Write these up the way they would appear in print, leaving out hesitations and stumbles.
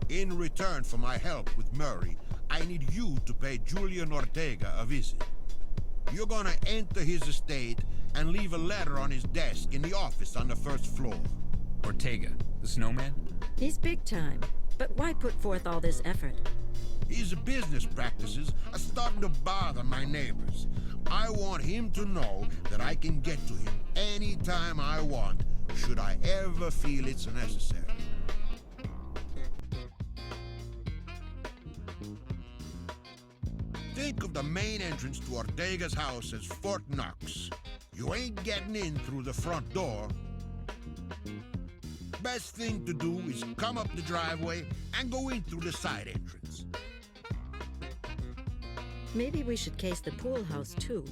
In return for my help with Murray, I need you to pay Julian Ortega a visit. You're gonna enter his estate and leave a letter on his desk in the office on the first floor. Ortega, the Snowman? He's big time, but why put forth all this effort? His business practices are starting to bother my neighbors. I want him to know that I can get to him anytime I want, should I ever feel it's necessary. Think of the main entrance to Ortega's house as Fort Knox. You ain't getting in through the front door. Best thing to do is come up the driveway and go in through the side entrance. Maybe we should case the pool house too.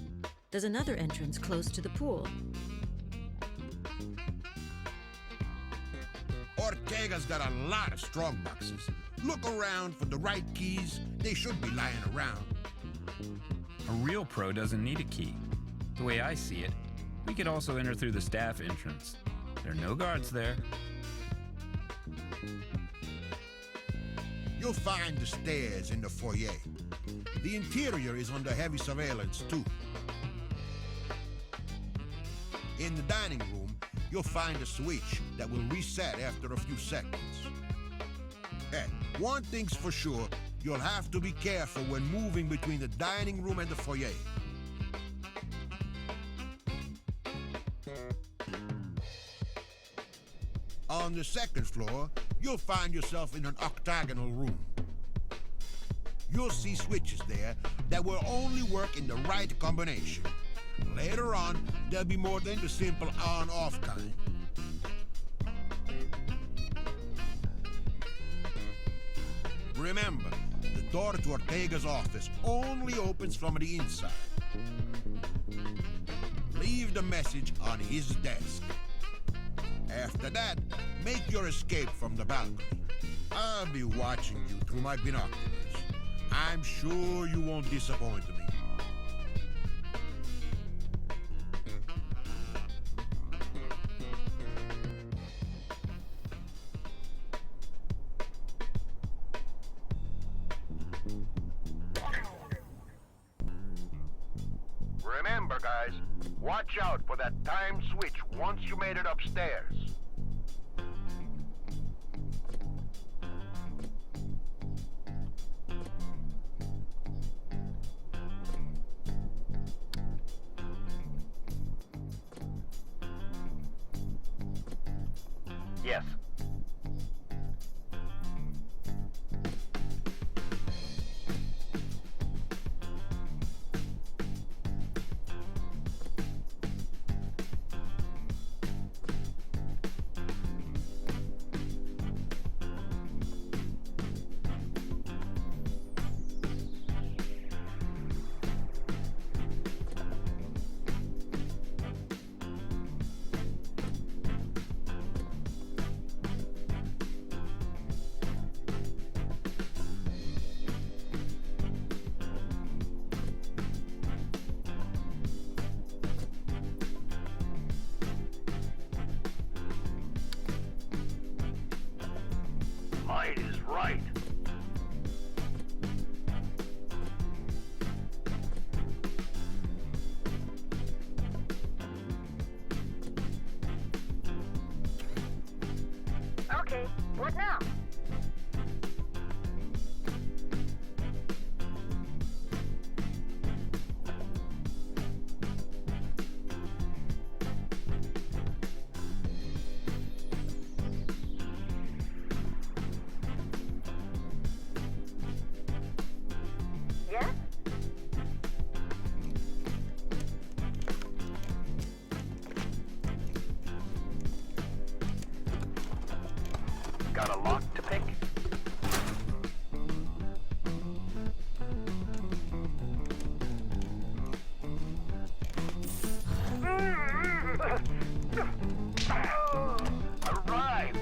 There's another entrance close to the pool. Ortega's got a lot of strong boxes. Look around for the right keys. They should be lying around. A real pro doesn't need a key. The way I see it, we could also enter through the staff entrance. There are no guards there. You'll find the stairs in the foyer. The interior is under heavy surveillance, too. In the dining room, you'll find a switch that will reset after a few seconds. One thing's for sure, you'll have to be careful when moving between the dining room and the foyer. On the second floor, you'll find yourself in an octagonal room. You'll see switches there that will only work in the right combination. Later on, there'll be more than the simple on-off kind. Remember, the door to Ortega's office only opens from the inside. Leave the message on his desk. After that, make your escape from the balcony. I'll be watching you through my binoculars. I'm sure you won't disappoint me. Remember, guys, watch out for that time switch once you made it upstairs. Yes. Might is right. Okay, what now? Yes? Got a lock to pick? Arrived!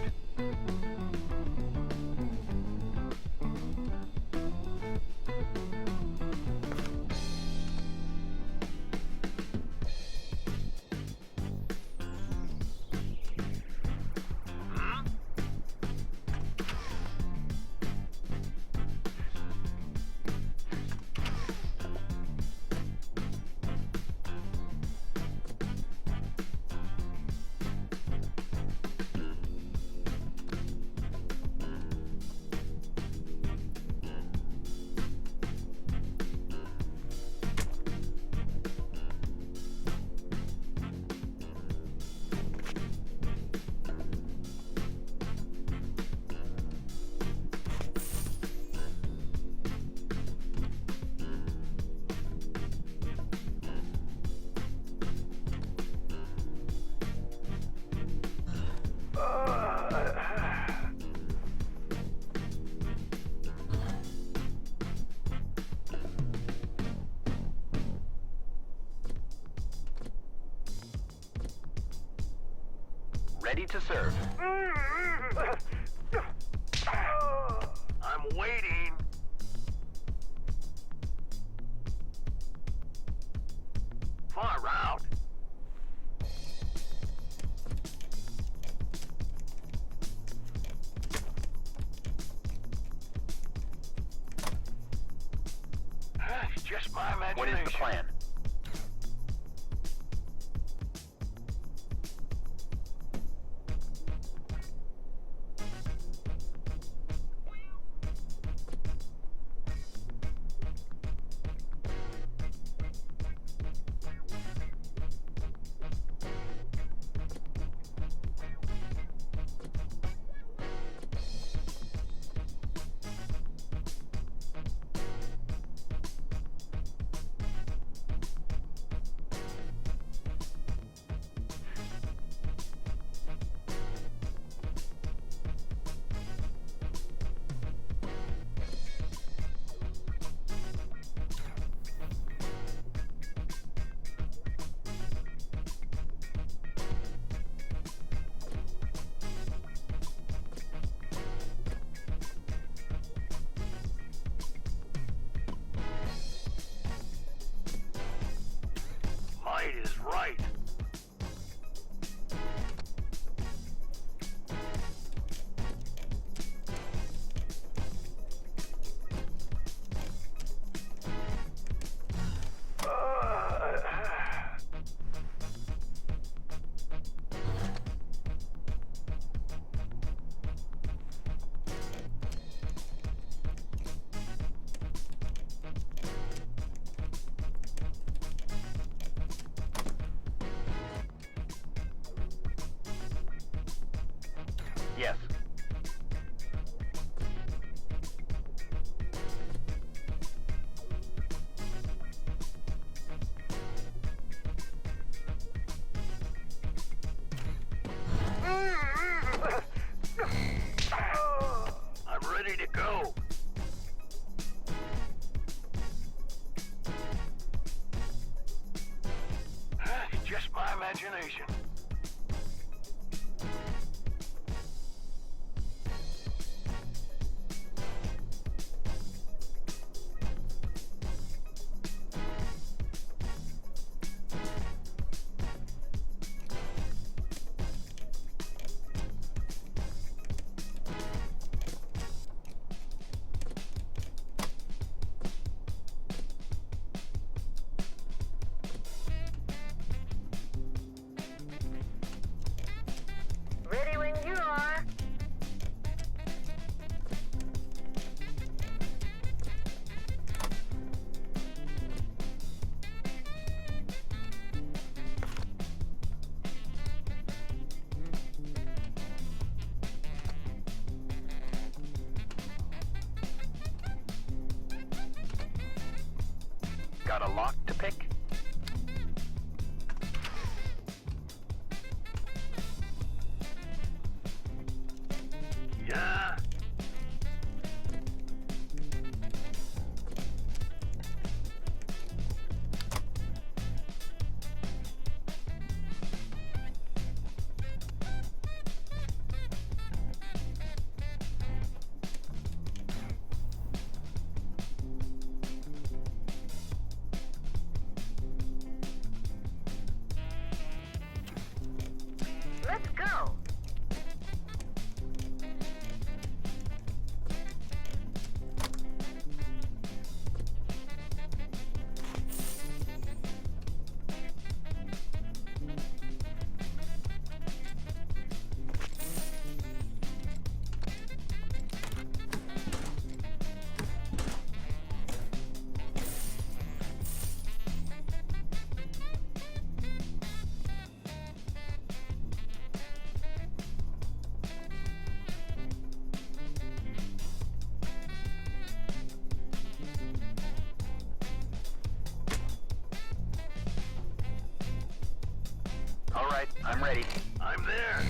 ready to serve. I'm waiting. Far out. It's just my imagination. What is the plan? Might is right. Yes. I'm ready to go. It's just my imagination. Ready when you are. Got a lock to pick? Yeah. Let's go. All right, I'm ready. I'm there.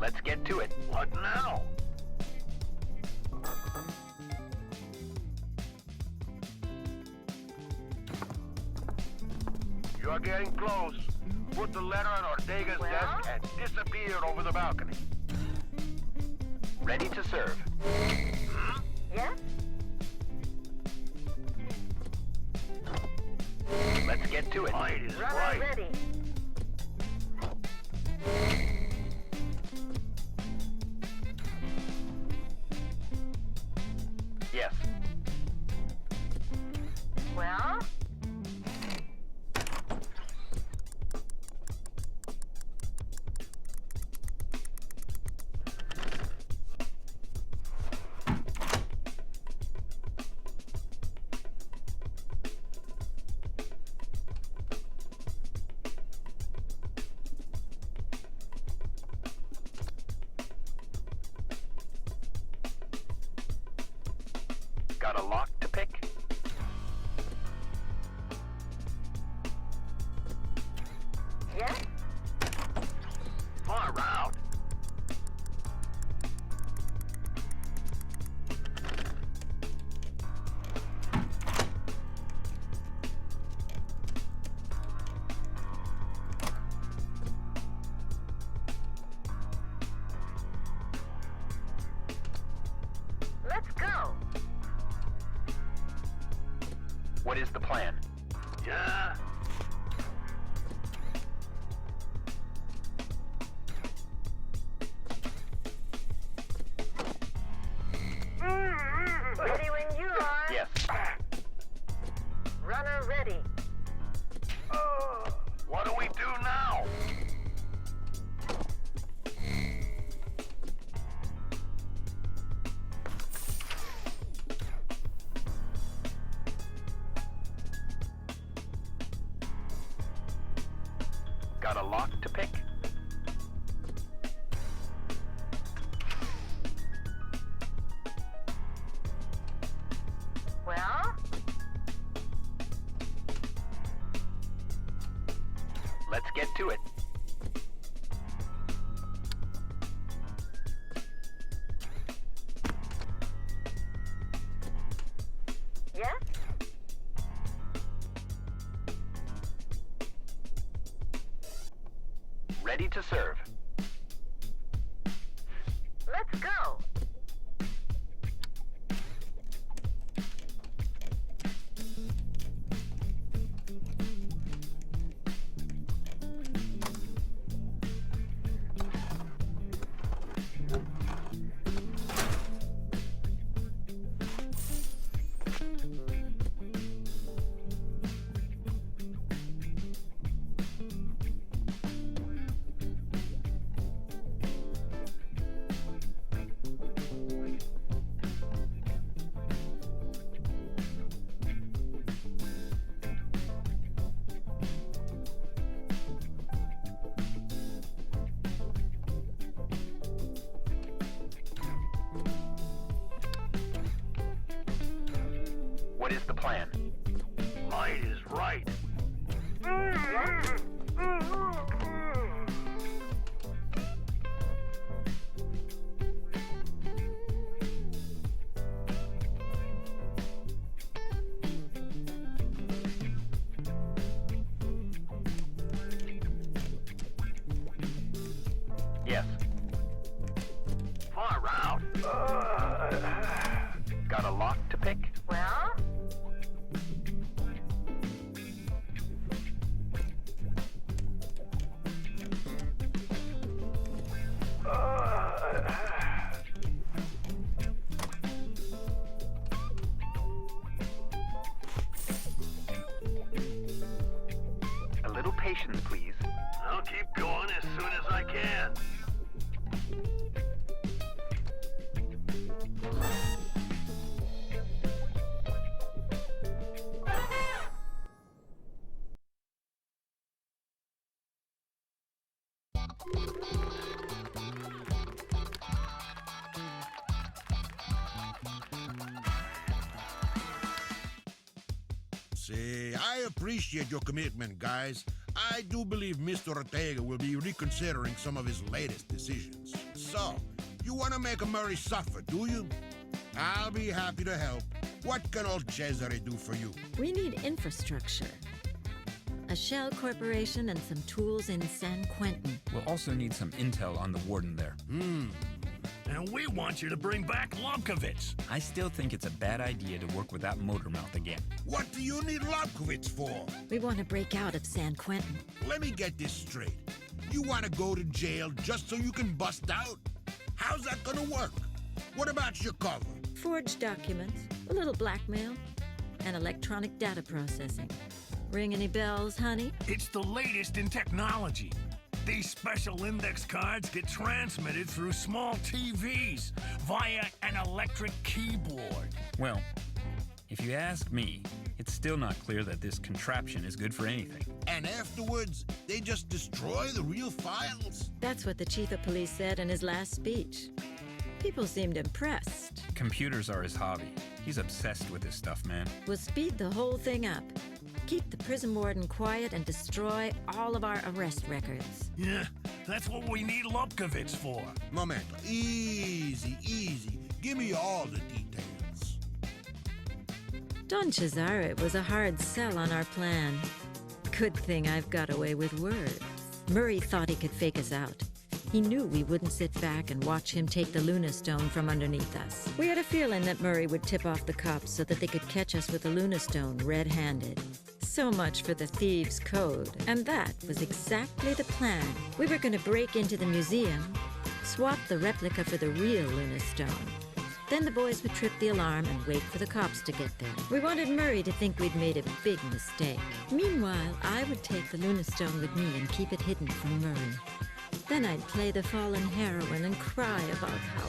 Let's get to it. What now? You're getting close. Put the letter on Ortega's desk and disappear over the balcony. Ready to serve. Yes? Let's get to it. Might is Runner right. ready. Yes. Well? Got a lock to pick? Yes? Far out. Let's go. What is the plan? Yeah? Ready when you are. Yes. Runner ready. What do we do now? Got a lock to pick? Well? Let's get to it. Yes? Ready to serve. Let's go. What is the plan? Might is right. Yes? Yes. Far out. Got a lock to pick? Well? A little patience, please. I'll keep going as soon as I can. See, I appreciate your commitment, guys. I do believe Mr. Ortega will be reconsidering some of his latest decisions. So, you want to make Murray suffer, do you? I'll be happy to help. What can old Cesare do for you? We need infrastructure. A shell corporation and some tools in San Quentin. We'll also need some intel on the warden there. And we want you to bring back Lomkovitz. I still think it's a bad idea to work with that motor mouth again. What do you need Lobkowitz for? We want to break out of San Quentin. Let me get this straight. You want to go to jail just so you can bust out? How's that gonna work? What about your cover? Forged documents, a little blackmail, and electronic data processing. Ring any bells, honey? It's the latest in technology. These special index cards get transmitted through small TVs via an electric keyboard. Well, if you ask me, it's still not clear that this contraption is good for anything. And afterwards, they just destroy the real files? That's what the chief of police said in his last speech. People seemed impressed. Computers are his hobby. He's obsessed with this stuff, man. We'll speed the whole thing up. Keep the prison warden quiet and destroy all of our arrest records. Yeah, that's what we need Lomkovitz for. Momento. Easy, easy. Give me all the details. Don Cesare was a hard sell on our plan. Good thing I've got away with words. Murray thought he could fake us out. He knew we wouldn't sit back and watch him take the Luna Stone from underneath us. We had a feeling that Murray would tip off the cops so that they could catch us with the Luna Stone red-handed. So much for the thieves' code. And that was exactly the plan. We were going to break into the museum, swap the replica for the real Luna Stone. Then the boys would trip the alarm and wait for the cops to get there. We wanted Murray to think we'd made a big mistake. Meanwhile, I would take the Luna Stone with me and keep it hidden from Murray. Then I'd play the fallen heroine and cry about how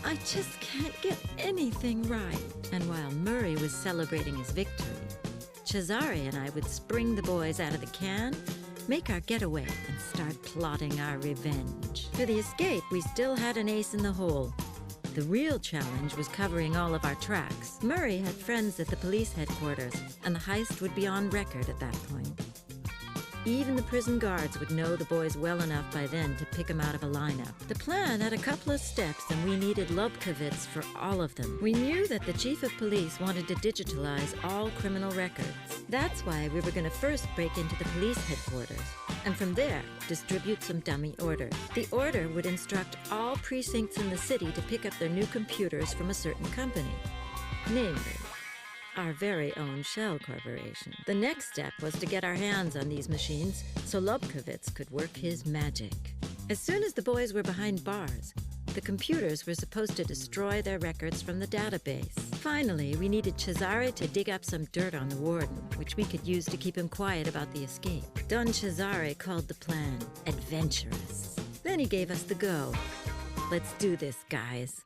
I just can't get anything right. And while Murray was celebrating his victory, Cesare and I would spring the boys out of the can, make our getaway, and start plotting our revenge. For the escape, we still had an ace in the hole. The real challenge was covering all of our tracks. Murray had friends at the police headquarters, and the heist would be on record at that point. Even the prison guards would know the boys well enough by then to pick them out of a lineup. The plan had a couple of steps, and we needed Lomkovitz for all of them. We knew that the chief of police wanted to digitalize all criminal records. That's why we were going to first break into the police headquarters, and from there, distribute some dummy orders. The order would instruct all precincts in the city to pick up their new computers from a certain company, namely, our very own shell corporation. The next step was to get our hands on these machines so Lomkovitz could work his magic. As soon as the boys were behind bars, the computers were supposed to destroy their records from the database. Finally, we needed Cesare to dig up some dirt on the warden, which we could use to keep him quiet about the escape. Don Cesare called the plan adventurous. Then he gave us the go. Let's do this, guys.